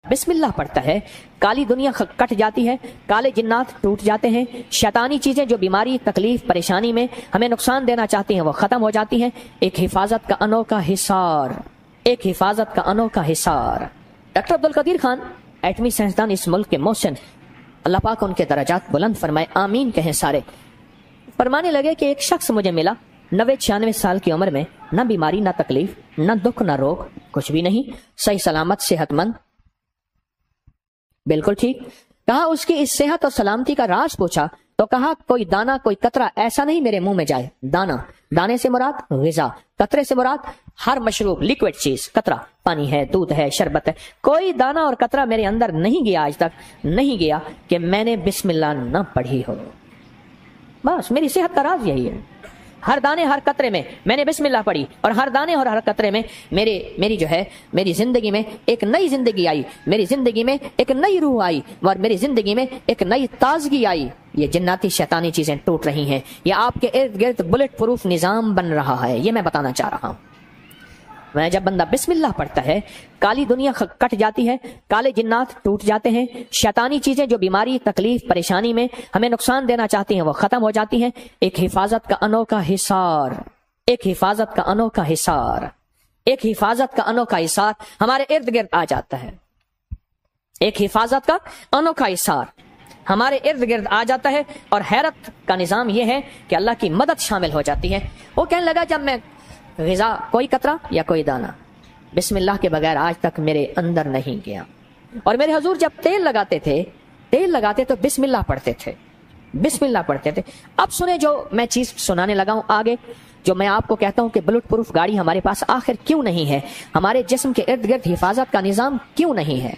बिस्मिल्लाह पढ़ता है, काली दुनिया कट जाती है, काले जिन्नात टूट जाते हैं, शैतानी चीजें जो बीमारी, तकलीफ, परेशानी में हमें नुकसान देना चाहती हैं वो खत्म हो जाती हैं। एक हिफाजत का अनोखा हिसार, एक हिफाजत का अनोखा हिसार। डॉक्टर अब्दुल कदीर खान एटमी साइंसदान इस मुल्क के मोहसिन, अल्लाह पाक उनके दर्जात बुलंद फरमाए, आमीन कहें सारे। फरमाने लगे कि एक शख्स मुझे मिला 90-96 साल की उम्र में, न बीमारी, न तकलीफ, न दुख, न रोग, कुछ भी नहीं, सही सलामत, सेहतमंद, बिल्कुल ठीक। कहा उसकी इस सेहत और सलामती का राज पूछा तो कहा कोई दाना, कोई कतरा ऐसा नहीं मेरे मुंह में जाए। दाना, दाने से मुराद ग़िज़ा, कतरे से मुराद हर मशरूब, लिक्विड चीज। कतरा पानी है, दूध है, शरबत है, कोई दाना और कतरा मेरे अंदर नहीं गया, आज तक नहीं गया कि मैंने बिस्मिल्लाह न पढ़ी हो। बस मेरी सेहत का राज यही है। हर दाने हर कतरे में मैंने बिस्मिल्लाह पढ़ी, और हर दाने और हर कतरे में मेरी जो है, मेरी जिंदगी में एक नई जिंदगी आई, मेरी जिंदगी में एक नई रूह आई, और मेरी जिंदगी में एक नई ताजगी आई। ये जिन्नाती शैतानी चीजें टूट रही हैं, ये आपके इर्द गिर्द बुलेट प्रूफ निजाम बन रहा है, ये मैं बताना चाह रहा हूं। मैं जब बंदा बिस्मिल्लाह पढ़ता है, काली दुनिया कट जाती है, काले जिन्नात टूट जाते हैं, शैतानी चीजें जो बीमारी, तकलीफ, परेशानी में हमें नुकसान देना चाहती हैं वो खत्म हो जाती हैं। एक हिफाजत का अनोखा हिसार, एक हिफाजत का अनोखा हिसार, एक हिफाजत का अनोखा हिसार हमारे इर्द गिर्द आ जाता है। एक हिफाजत का अनोखा हिसार हमारे इर्द गिर्द आ जाता है, और हैरत का निजाम यह है कि अल्लाह की मदद शामिल हो जाती है। वो कहने लगा जब मैं ग़िज़ा, कोई कतरा या कोई दाना बिस्मिल्लाह के बगैर आज तक मेरे अंदर नहीं गया। और मेरे हुजूर जब तेल लगाते तो बिस्मिल्लाह पढ़ते थे, बिस्मिल्लाह पढ़ते थे। अब सुने जो मैं चीज सुनाने लगा हूं आगे, जो मैं आपको कहता हूं कि बुलेट प्रूफ गाड़ी हमारे पास आखिर क्यों नहीं है, हमारे जिस्म के इर्द गिर्द हिफाजत का निजाम क्यों नहीं है,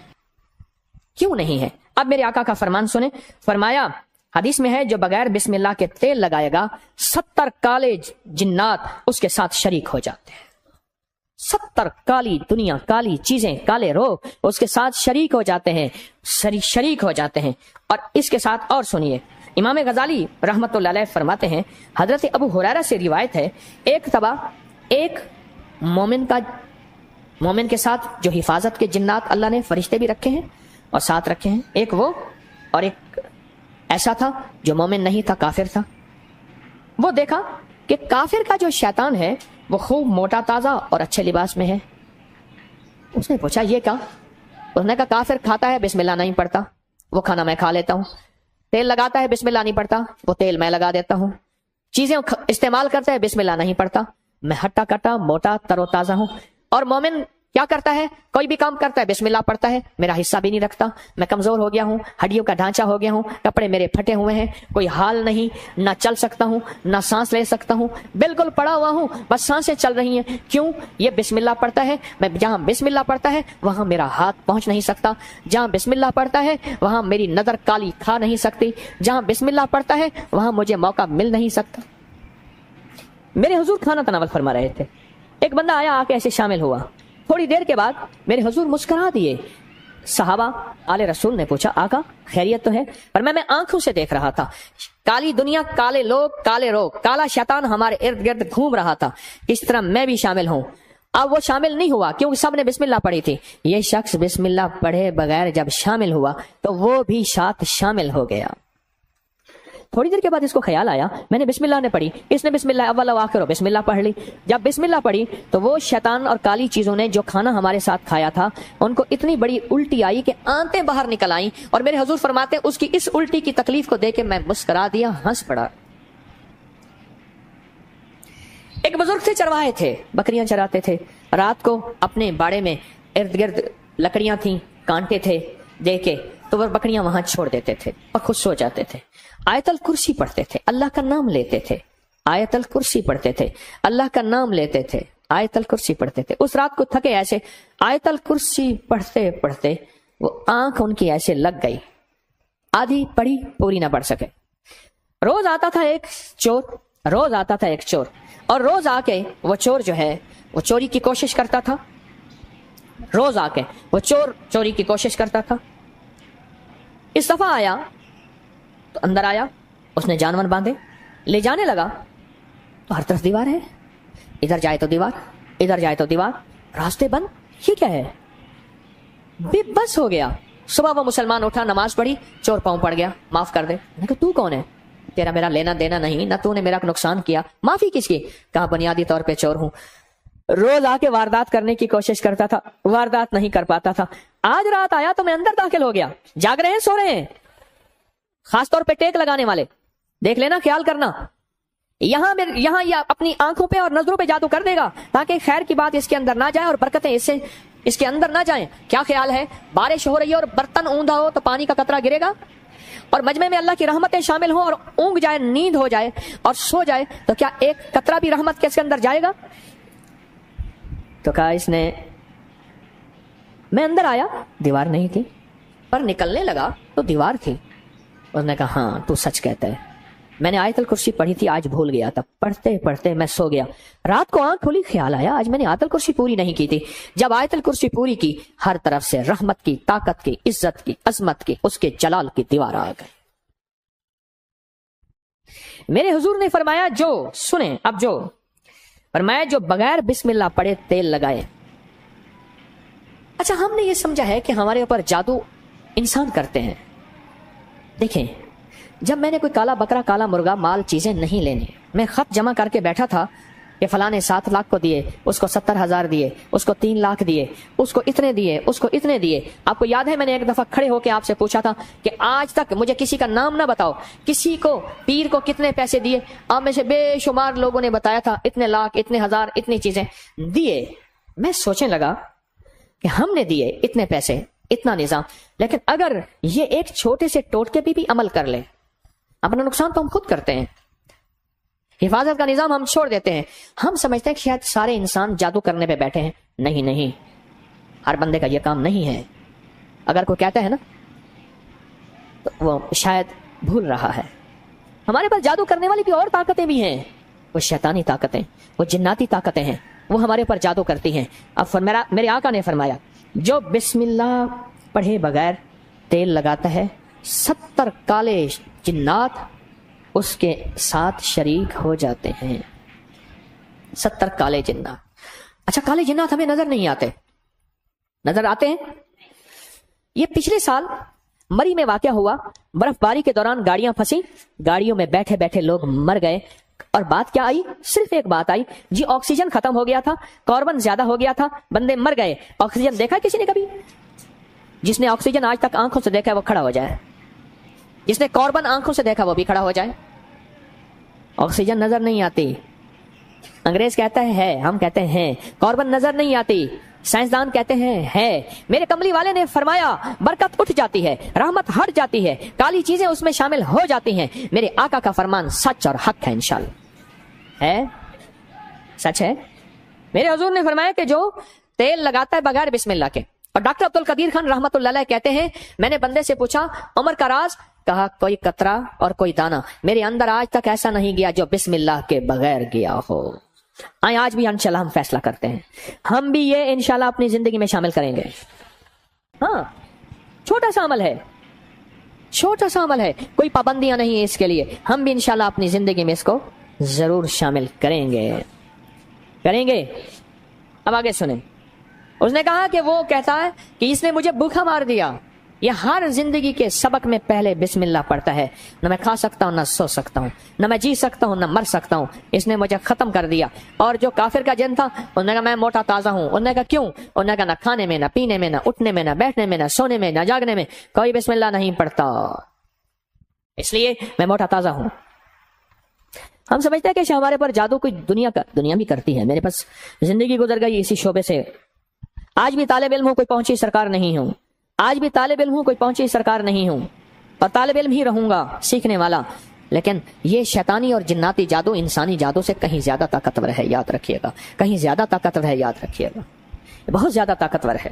क्यों नहीं है। अब मेरे आका का फरमान सुने। फरमाया, हदीस में है, जो बगैर बिस्मिल्लाह के तेल लगाएगा 70 काले जिन्नात उसके साथ शरीक हो जाते हैं। 70 काली दुनिया, काली चीजें, काले रोग उसके साथ शरीक हो जाते हैं, शरीक हो जाते हैं। और इसके साथ और सुनिए, इमाम गजाली रहमतुल्लाह अलैह फरमाते हैं, हजरत अबू हुरैरा से रिवायत है, एक तबा एक मोमिन के साथ जो हिफाजत के जिन्नात अल्लाह ने फरिश्ते भी रखे हैं और साथ रखे हैं, एक वो और एक ऐसा था जो मोमिन नहीं था, काफिर था। वो देखा कि काफिर का जो शैतान है वो खूब मोटा ताजा और अच्छे लिबास में है। उसने पूछा ये क्या? उसने कहा काफिर खाता है, बिस्मिल्लाह नहीं पढ़ता, वो खाना मैं खा लेता हूँ। तेल लगाता है, बिस्मिल्लाह नहीं पढ़ता, वो तेल मैं लगा देता हूँ। चीजें इस्तेमाल करता है, बिस्मिल्लाह नहीं पढ़ता, मैं हट्टा कट्टा मोटा तरोताजा हूँ। और मोमिन क्या करता है? कोई भी काम करता है, बिस्मिल्लाह पढ़ता है, मेरा हिस्सा भी नहीं रखता, मैं कमजोर हो गया हूँ, हड्डियों का ढांचा हो गया हूँ, कपड़े मेरे फटे हुए हैं, कोई हाल नहीं, ना चल सकता हूँ, ना सांस ले सकता हूँ, बिल्कुल पड़ा हुआ हूँ, बस सांसें चल रही हैं। क्यों? ये बिस्मिल्लाह पढ़ता है। मैं जहां बिस्मिल्लाह पढ़ता है वहां मेरा हाथ पहुंच नहीं सकता, जहां बिस्मिल्लाह पढ़ता है वहां मेरी नजर काली खा नहीं सकती, जहां बिस्मिल्लाह पढ़ता है वहां मुझे मौका मिल नहीं सकता। मेरे हुजूर खाना तनावल फरमा रहे थे, एक बंदा आया, आके ऐसे शामिल हुआ। थोड़ी देर के बाद मेरे हुजूर मुस्कुरा दिए। सहाबा आले रसूल ने पूछा, आका खैरियत तो है? पर मैं आंखों से देख रहा था, काली दुनिया, काले लोग, काले रोग, काला शैतान हमारे इर्द गिर्द घूम रहा था, किस तरह मैं भी शामिल हूं। अब वो शामिल नहीं हुआ क्योंकि सबने बिस्मिल्लाह पढ़ी थी। ये शख्स बिस्मिल्लाह पढ़े बगैर जब शामिल हुआ तो वो भी साथ शामिल हो गया। थोड़ी देर के बाद इसको ख्याल आया, मैंने बिस्मिल्लाह ने पढ़ी, इसने बिस्मिल्लाह अव्वल व आखिर बिस्मिल्लाह पढ़ ली। जब बिस्मिल्लाह पढ़ी तो वो शैतान और काली चीजों ने जो खाना हमारे साथ खाया था उनको इतनी बड़ी उल्टी आई कि आंतें बाहर निकल आई। और मेरे हुजूर फरमाते उसकी इस उल्टी की तकलीफ को देख के मैं मुस्कुरा दिया, हंस पड़ा। एक बुजुर्ग थे, चरवाहे थे, बकरियां चराते थे। रात को अपने बाड़े में इर्द गिर्द लकड़ियां थी, कांटे थे, देखे तो वह बकरियां वहां छोड़ देते थे और खुश हो जाते थे। आयतल कुर्सी पढ़ते थे, अल्लाह का नाम लेते थे, आयतल कुर्सी पढ़ते थे, अल्लाह का नाम लेते थे, आयतल कुर्सी पढ़ते थे। उस रात को थके ऐसे आयतल कुर्सी पढ़ते पढ़ते वो आंख उनकी ऐसे लग गई, आधी पढ़ी पूरी ना पढ़ सके। रोज आता था एक चोर, रोज आता था एक चोर, और रोज आके वो चोर जो है वो चोरी की कोशिश करता था। रोज आके वो चोर चोरी की कोशिश करता था। इस दफा आया तो अंदर आया, उसने जानवर बांधे, ले जाने लगा तो हर तरफ दीवार है, इधर जाए तो दीवार, इधर जाए तो दीवार, रास्ते बंद। ये क्या है? بے بس ہو گیا. صبح وہ مسلمان اٹھا, نماز پڑھی, چور پاؤں پڑ گیا, معاف کر دے. میں نے کہا تو کون ہے؟ تیرا میرا لینا دینا نہیں, نہ تو نے میرا نقصان کیا, معافی کس کی؟ کہا بنیادی طور پہ چور ہوں, روز آ کے واردات کرنے کی کوشش کرتا تھا, واردات نہیں کر پاتا تھا. آج رات آیا تو میں اندر داخل ہو گیا. جاگ رہے ہیں سو رہے ہیں؟ خاص طور پہ ٹیک لگانے والے دیکھ لینا, خیال کرنا. یہاں یہ اپنی آنکھوں پہ اور نظروں پہ جادو کر دے گا تاکہ خیر کی بات اس کے اندر نہ جائے اور برکتیں اس کے اندر نہ جائیں. کیا خیال ہے؟ بارش ہو رہی ہے اور برتن اوندا ہو تو پانی کا قطرہ گرے گا, اور مجمع میں اللہ کی رحمتیں شامل ہوں اور اونگ جائے, نیند ہو جائے اور سو جائے, تو کیا ایک قطرہ بھی رحمت کے اس کے اندر جائے گا؟ تو کہا اس نے, میں اندر آیا, دیوار نہیں تھی, پر نکلنے لگا تو دیوار تھی. اس نے کہا ہاں تو سچ کہتا ہے, میں نے آیت الکرسی پڑھی تھی, آج بھول گیا تھا, پڑھتے پڑھتے میں سو گیا. رات کو آنکھ کھلی, خیال آیا آج میں نے آیت الکرسی پوری نہیں کی تھی. جب آیت الکرسی پوری کی, ہر طرف سے رحمت کی, طاقت کی, عزت کی, عظمت کی, اس کے جلال کی دیوار آ گئی. میرے حضور نے فرمایا جو سنیں, اب جو فرمایا جو بغیر بسم اللہ پڑھے تیل لگائے. اچھا ہم نے یہ سمجھا ہے کہ ہمارے اوپر جادو انسان کرتے ہیں. دیکھیں, جب میں نے کوئی کالا بکرا, کالا مرغا, مال, چیزیں نہیں لینی, میں خط جمع کر کے بیٹھا تھا کہ فلاں نے 7 لاکھ کو دیے, اس کو 70,000 دیے, اس کو 3 لاکھ دیے, اس کو اتنے دیے, اس کو اتنے دیے. آپ کو یاد ہے میں نے ایک دفعہ کھڑے ہو کے آپ سے پوچھا تھا کہ آج تک مجھے کسی کا نام نہ بتاؤ, کسی کو پیر کو کتنے پیسے دیے. آپ میں سے بے شمار لوگوں نے بتایا تھا اتنے لاکھ, اتنے ہزار, اتنی چیزیں دیے. میں سوچنے لگا کہ ہم نے دیے اتنے پیسے, اتنا نظام, لیکن اگر یہ ایک چھوٹے سے ٹوٹکے پہ بھی عمل کر لے, اپنا نقصان تو ہم خود کرتے ہیں. حفاظت کا نظام ہم چھوڑ دیتے ہیں. ہم سمجھتے ہیں کہ شاید سارے انسان جادو کرنے پہ بیٹھے ہیں. نہیں, ہر بندے کا یہ کام نہیں ہے. اگر کوئی کہتا ہے نا تو وہ شاید بھول رہا ہے. ہمارے پاس جادو کرنے والی بھی اور طاقتیں بھی ہیں, وہ شیطانی طاقتیں, وہ جناتی طاقتیں ہیں, وہ ہمارے اوپر جادو کرتی ہیں. اب میرے آقا نے فرمایا جو بسم اللہ پڑھے بغیر تیل لگاتا ہے, 70 کالے جنات اس کے ساتھ شریک ہو جاتے ہیں. 70 کالے جنات. اچھا کالے جنات ہمیں نظر نہیں آتے, نظر آتے ہیں. یہ پچھلے سال مری میں واقعہ ہوا, برف باری کے دوران گاڑیاں پھنسی, گاڑیوں میں بیٹھے بیٹھے لوگ مر گئے, اور بات کیا آئی؟ صرف ایک بات آئی, جی آکسیجن ختم ہو گیا تھا, کاربن زیادہ ہو گیا تھا, بندے مر گئے. آکسیجن دیکھا کسی نے کبھی؟ جس نے آکسیجن آج تک آنکھوں سے دیکھا ہے وہ کھڑا ہو جائے, جس نے کاربن آنکھوں سے دیکھا وہ بھی کھڑا ہو جائے. آکسیجن نظر نہیں آتی, انگریز کہتا ہے, ہم کہتے ہیں کاربن نظر نہیں آتی, سائنسدان کہتے ہیں ہے. میرے کملی والے نے فرمایا برکت اٹھ جاتی ہے, رحمت ہٹ جاتی ہے, کالی چیزیں اس میں شامل ہو جاتی ہیں. میرے آقا کا فرمان سچ اور حق ہے, انشاءاللہ ہے, سچ ہے. میرے حضور نے فرمایا کہ جو تیل لگاتا ہے بغیر بسم اللہ کے. اور ڈاکٹر عبد القدیر خان رحمت اللہ علیہ کہتے ہیں میں نے بندے سے پوچھا عمر کا راز, کہا کوئی قطرہ اور کوئی دانہ میرے اندر آج تک ایسا نہیں گیا جو بسم اللہ کے بغیر گیا ہو. آج بھی انشاءاللہ ہم فیصلہ کرتے ہیں, ہم بھی یہ انشاءاللہ اپنی زندگی میں شامل کریں گے. ہاں چھوٹا سا عمل ہے, چھوٹا سا عمل ہے, کوئی پابندیاں نہیں ہے اس کے لیے. ہم بھی انشاءاللہ اپنی زندگی میں اس کو ضرور شامل کریں گے. اب آگے سنیں. اس نے کہا کہ وہ کہتا ہے کہ اس نے مجھے بھوکا مار دیا. یہ ہر زندگی کے سبق میں پہلے بسم اللہ پڑھتا ہے. نہ میں کھا سکتا ہوں, نہ سو سکتا ہوں, نہ میں جی سکتا ہوں, نہ مر سکتا ہوں. اس نے مجھے ختم کر دیا. اور جو کافر کا جن تھا انہوں نے کہا میں موٹا تازہ ہوں. انہوں نے کہا کیوں؟ انہوں نے کہا نہ کھانے میں, نہ پینے میں, نہ اٹھنے میں, نہ بیٹھنے میں, نہ سونے میں, نہ جاگنے میں کوئی بسم اللہ نہیں پڑھتا, اس لیے میں موٹا تازہ ہوں. ہم سمجھتے ہیں کہ ہمارے پر جادو کوئی دنیا بھی کرتی ہے. میرے پاس زندگی گزر گئی اسی شعبے سے. آج بھی طالب علم ہوں, کوئی پہنچی سرکار نہیں ہوں. آج بھی طالب علم ہوں, کوئی پہنچی سرکار نہیں ہوں, اور طالب علم ہی رہوں گا, سیکھنے والا. لیکن یہ شیطانی اور جناتی جادو انسانی جادو سے کہیں زیادہ طاقتور ہے, یاد رکھیے گا. کہیں زیادہ طاقتور ہے, یاد رکھیے گا, بہت زیادہ طاقتور ہے.